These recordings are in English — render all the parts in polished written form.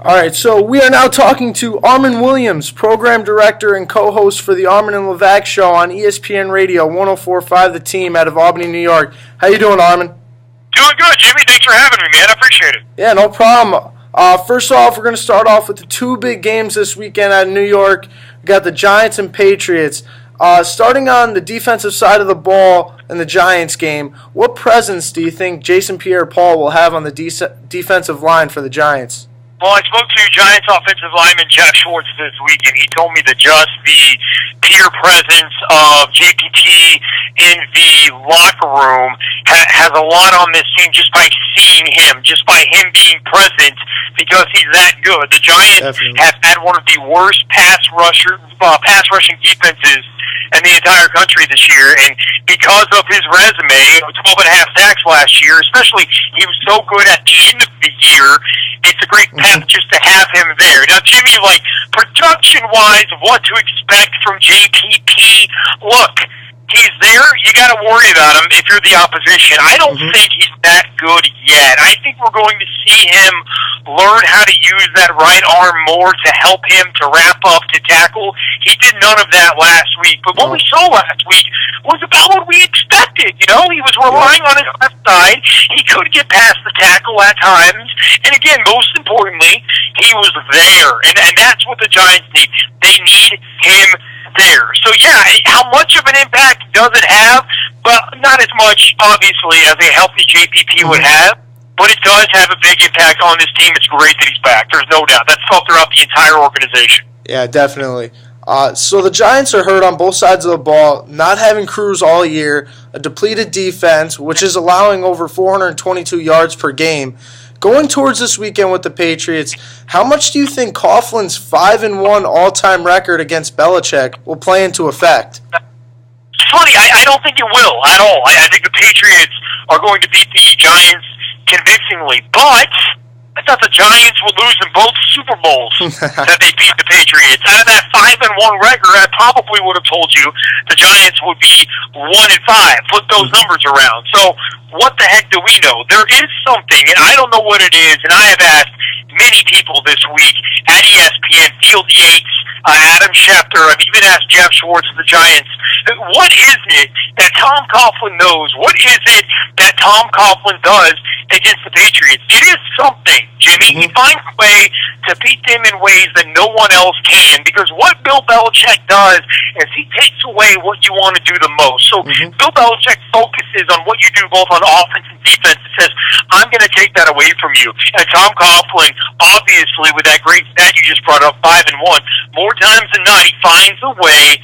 All right, so we are now talking to Armen Williams, program director and co-host for the Armen and Levack Show on ESPN Radio 104.5 The Team out of Albany, New York. How you doing, Armen? Doing good, Jimmy. Thanks for having me, man. I appreciate it. Yeah, no problem. First off, we're going to start off with the two big games this weekend out of New York. We got the Giants and Patriots. Starting on the defensive side of the ball in the Giants game, what presence do you think Jason Pierre-Paul will have on the defensive line for the Giants? Well, I spoke to Giants offensive lineman Jeff Schwartz this week, and he told me that just the peer presence of JPP in the locker room has a lot on this team just by seeing him, just by him being present, because he's that good. The Giants have had one of the worst pass rushing defenses in the entire country this year, and because of his resume, 12.5 sacks last year, especially he was so good at the end of the year, it's a great path just to have him there. Now, Jimmy, production-wise, of what to expect from JPP, look, he's there. You got to worry about him if you're the opposition. I don't think he's that good yet. I think we're going to see him learn how to use that right arm more to help him to wrap up, to tackle. He did none of that last week. But what we saw last week was about what we expected. You know, he was relying on his left side. He could get past the tackle at times. And again, most importantly, he was there. And that's what the Giants need. They need him there. So, yeah, how much of an impact does it have? Well, not as much, obviously, as a healthy JPP would have, but it does have a big impact on this team. It's great that he's back. There's no doubt. That's felt throughout the entire organization. Yeah, definitely. So the Giants are hurt on both sides of the ball, not having Cruz all year, a depleted defense, which is allowing over 422 yards per game. Going towards this weekend with the Patriots, how much do you think Coughlin's 5-1 all-time record against Belichick will play into effect? It's funny, I don't think it will at all. I think the Patriots are going to beat the Giants convincingly, but I thought the Giants would lose in both Super Bowls that they beat the Patriots. Out of that 5-1 record, I probably would have told you the Giants would be 1-5. Flip those numbers around. So what the heck do we know? There is something, and I don't know what it is, and I have asked many people this week at ESPN, Field Yates, Adam Schefter, I've even asked Jeff Schwartz of the Giants, what is it that Tom Coughlin knows? What is it that Tom Coughlin does against the Patriots? It is something, Jimmy. He finds a way to beat them in ways that no one else can, because what Bill Belichick does is he takes away what you want to do the most. So Bill Belichick focuses on what you do both on offense and defense and says, I'm going to take that away from you. And Tom Coughlin, obviously, with that great stat you just brought up, 5-1, more times than not, he finds a way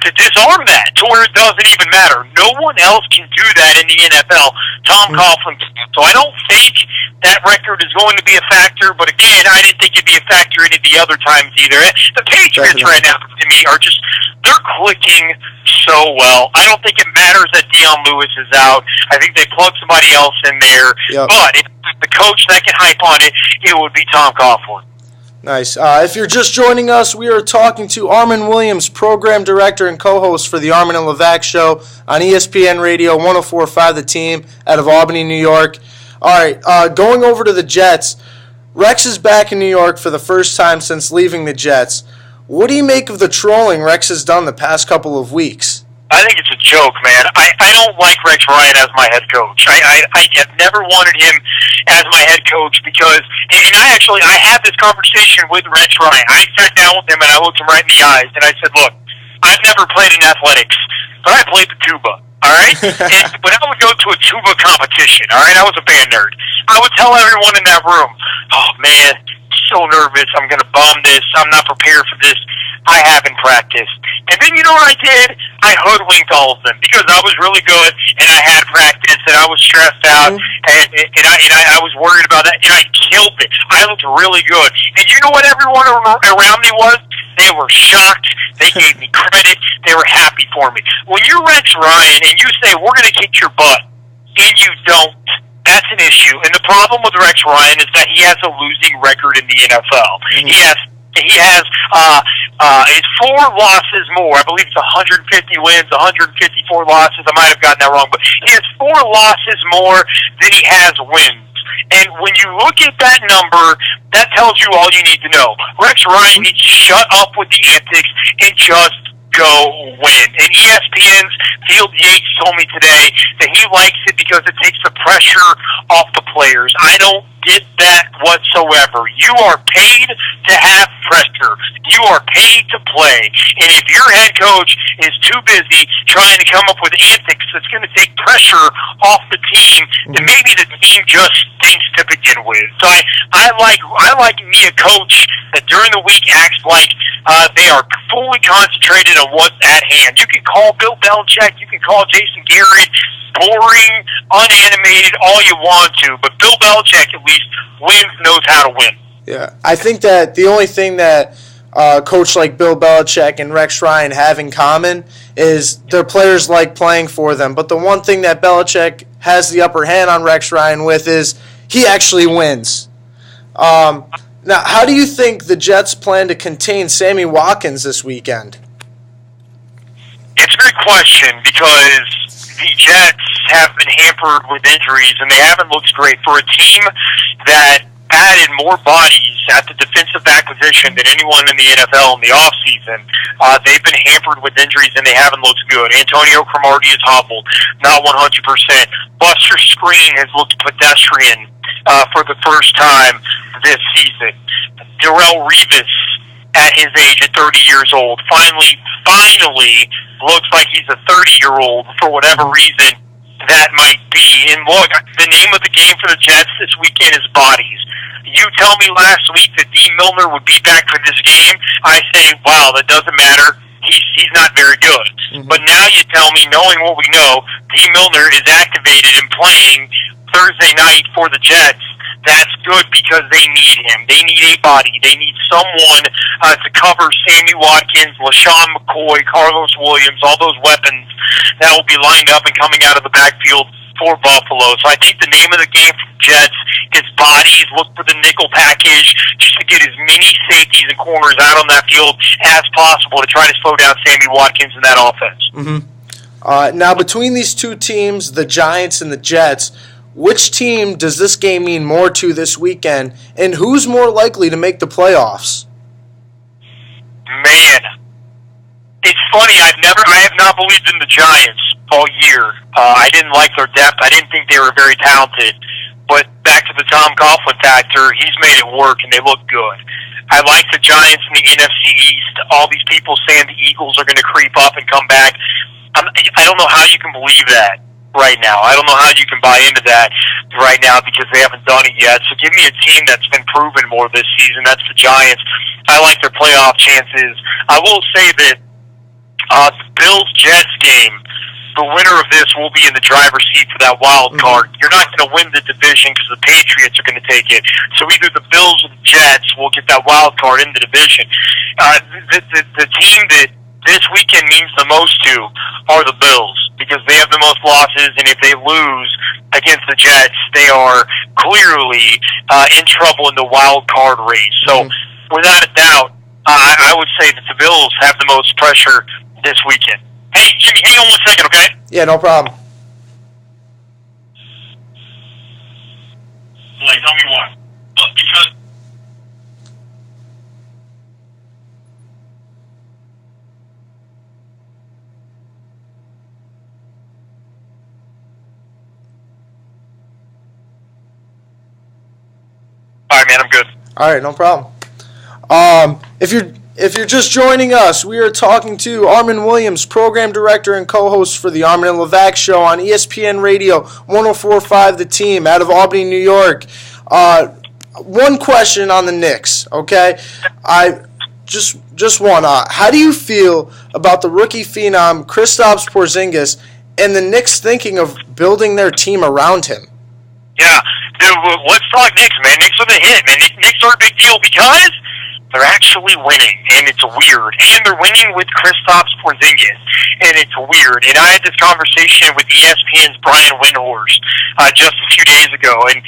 to disarm that to where it doesn't even matter. No one else can do that in the NFL. Tom Coughlin can. So I don't think that record is going to be a factor, but again, I didn't think it'd be a factor any of the other times either. The Patriots right now, to me, are just, they're clicking so well. I don't think it matters that Dion Lewis is out. I think they plug somebody else in there. But if the coach that can hype on it, it would be Tom Coughlin. Nice. If you're just joining us, we are talking to Armen Williams, program director and co-host for the Armen and Levack Show on ESPN Radio 104.5 The Team out of Albany, New York. All right, going over to the Jets, Rex is back in New York for the first time since leaving the Jets. What do you make of the trolling Rex has done the past couple of weeks? I think it's a joke, man. I don't like Rex Ryan as my head coach. I have never wanted him as my head coach because, and I had this conversation with Rex Ryan. I sat down with him and I looked him right in the eyes and I said, look, I've never played in athletics, but I played the tuba, all right? And when I would go to a tuba competition, all right, I was a band nerd, I would tell everyone in that room, oh, man, so nervous, I'm going to bomb this, I'm not prepared for this, I haven't practiced. And then you know what I did? I hoodwinked all of them because I was really good and I had practice and I was stressed out and I was worried about that and I killed it. I looked really good. And you know what everyone around me was? They were shocked. They gave me credit. They were happy for me. When you're Rex Ryan and you say, we're going to kick your butt, and you don't, that's an issue. And the problem with Rex Ryan is that he has a losing record in the NFL. He has it's 4 losses more. I believe it's 150 wins, 154 losses. I might have gotten that wrong, but he has 4 losses more than he has wins. And when you look at that number, that tells you all you need to know. Rex Ryan needs to shut up with the antics and just go win. And ESPN's Field Yates told me today that he likes it because it takes the pressure off the players. I don't get that whatsoever. You are paid to have pressure. You are paid to play. And if your head coach is too busy trying to come up with antics that's going to take pressure off the team, then maybe the team just stinks to begin with. So I like me a coach that during the week acts like they are fully concentrated on what's at hand. You can call Bill Belichick, you can call Jason Garrett boring, unanimated, all you want to, but Bill Belichick at least knows how to win. Yeah, I think that the only thing that a coach like Bill Belichick and Rex Ryan have in common is their players like playing for them. But the one thing that Belichick has the upper hand on Rex Ryan with is he actually wins. Now, how do you think the Jets plan to contain Sammy Watkins this weekend? It's a great question because the Jets have been hampered with injuries and they haven't looked great for a team that added more bodies at the defensive back position than anyone in the NFL in the offseason. They've been hampered with injuries and they haven't looked good. Antonio Cromartie is hobbled, not 100%. Buster Screen has looked pedestrian for the first time this season. Darrelle Revis, at his age, at 30 years old, finally looks like he's a 30-year-old for whatever reason that might be. And look, the name of the game for the Jets this weekend is bodies. You tell me last week that D. Milner would be back for this game, I say, wow, that doesn't matter. He's not very good. Mm-hmm. But now you tell me, knowing what we know, D. Milner is activated and playing Thursday night for the Jets. That's good because they need him. They need a body. They need someone to cover Sammy Watkins, LaShawn McCoy, Carlos Williams, all those weapons that will be lined up and coming out of the backfield for Buffalo. So I think the name of the game for the Jets is bodies. Look for the nickel package just to get as many safeties and corners out on that field as possible to try to slow down Sammy Watkins in that offense. Mm-hmm. Now, between these two teams, the Giants and the Jets, which team does this game mean more to this weekend, and who's more likely to make the playoffs? Man, it's funny. I have not believed in the Giants all year. I didn't like their depth. I didn't think they were very talented. But back to the Tom Coughlin factor, he's made it work, and they look good. I like the Giants in the NFC East. All these people saying the Eagles are going to creep up and come back. I don't know how you can believe that right now. I don't know how you can buy into that right now because they haven't done it yet. So give me a team that's been proven more this season. That's the Giants. I like their playoff chances. I will say that the Bills-Jets game, the winner of this will be in the driver's seat for that wild card. You're not going to win the division because the Patriots are going to take it. So either the Bills or the Jets will get that wild card in the division. The team that this weekend means the most to are the Bills because they have the most losses, and if they lose against the Jets, they are clearly in trouble in the wild card race. So without a doubt, I would say that the Bills have the most pressure this weekend. Hey, Jimmy, hang on 1 second, okay? Yeah, no problem. Like, tell me why. Because all right, man, I'm good. All right, no problem. If you're just joining us, we are talking to Armen Williams, program director and co-host for the Armen and Levack Show on ESPN Radio 104.5 The Team out of Albany, New York. One question on the Knicks, okay? I just one. How do you feel about the rookie phenom Kristaps Porzingis and the Knicks thinking of building their team around him? Yeah, dude, let's talk Knicks, man. Knicks are the hit, man. Knicks are a big deal because they're actually winning, and it's weird. And they're winning with Kristaps Porzingis, and it's weird. And I had this conversation with ESPN's Brian Windhorst just a few days ago, and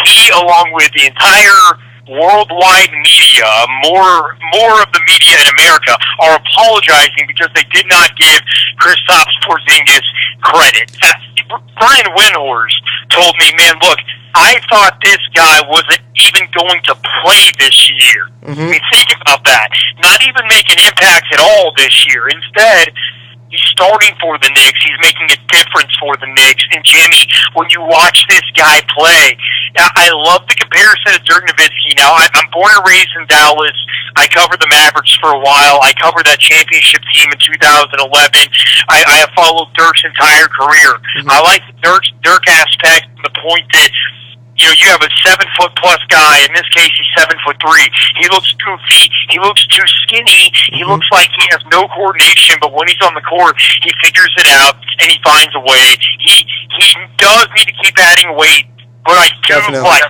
he, along with the entire worldwide media, more of the media in America, are apologizing because they did not give Kristaps Porzingis credit. Brian Windhorst told me, man, look, I thought this guy wasn't even going to play this year. I mean, think about that. Not even make an impact at all this year. Instead, he's starting for the Knicks. He's making a difference for the Knicks. And Jimmy, when you watch this guy play, I love the comparison to Dirk Nowitzki. Now, I'm born and raised in Dallas. I covered the Mavericks for a while. I covered that championship team in 2011. I have followed Dirk's entire career. I like the Dirk aspect, the point that you have a 7-foot-plus guy. In this case, he's 7'3". He looks goofy. He looks too skinny. He looks like he has no coordination. But when he's on the court, he figures it out and he finds a way. He does need to keep adding weight, but I do like.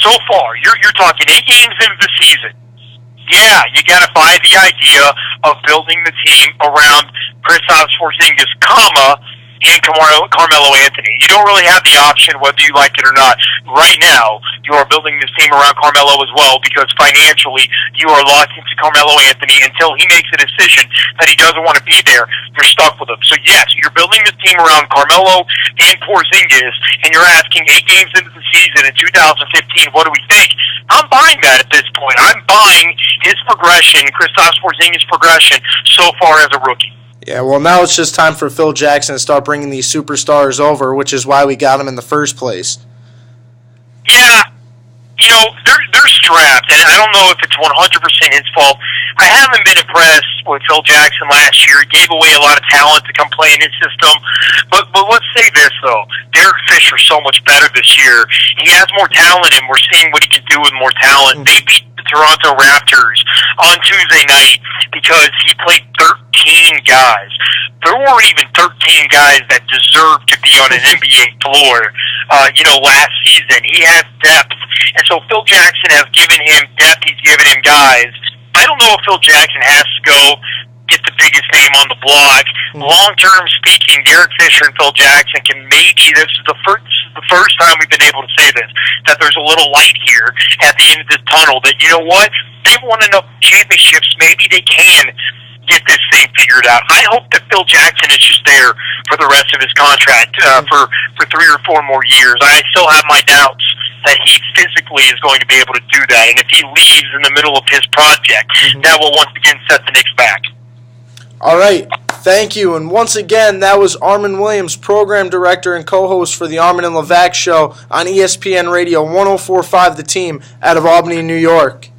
So far, you're talking 8 games into the season. Yeah, you got to buy the idea of building the team around Kristaps Porzingis, and Carmelo Anthony. You don't really have the option whether you like it or not. Right now, you are building this team around Carmelo as well because financially you are locked into Carmelo Anthony until he makes a decision that he doesn't want to be there. You're stuck with him. So yes, you're building this team around Carmelo and Porzingis, and you're asking 8 games into the season in 2015, what do we think? I'm buying that at this point. I'm buying his progression, Kristaps Porzingis' progression so far as a rookie. Yeah, well, now it's just time for Phil Jackson to start bringing these superstars over, which is why we got him in the first place. Yeah, they're strapped, and I don't know if it's 100% his fault. I haven't been impressed with Phil Jackson last year. He gave away a lot of talent to come play in his system. But let's say this, though. Derek Fisher's so much better this year. He has more talent, and we're seeing what he can do with more talent. They beat the Toronto Raptors on Tuesday night because he played 13 guys. There weren't even 13 guys that deserved to be on an NBA floor, last season. He has depth. And so Phil Jackson has given him depth. He's given him guys. I don't know if Phil Jackson has to go get the biggest name on the block. Long-term speaking, Derek Fisher and Phil Jackson can this is the first time we've been able to say this, that there's a little light here at the end of this tunnel that, you know what, they've won enough championships, maybe they can get this thing figured out. I hope that Phil Jackson is just there for the rest of his contract for 3 or 4 more years. I still have my doubts that he physically is going to be able to do that. And if he leaves in the middle of his project, that will once again set the Knicks back. All right. Thank you. And once again, that was Armen Williams, program director and co-host for the Armen and Levack Show on ESPN Radio 104.5 The Team out of Albany, New York.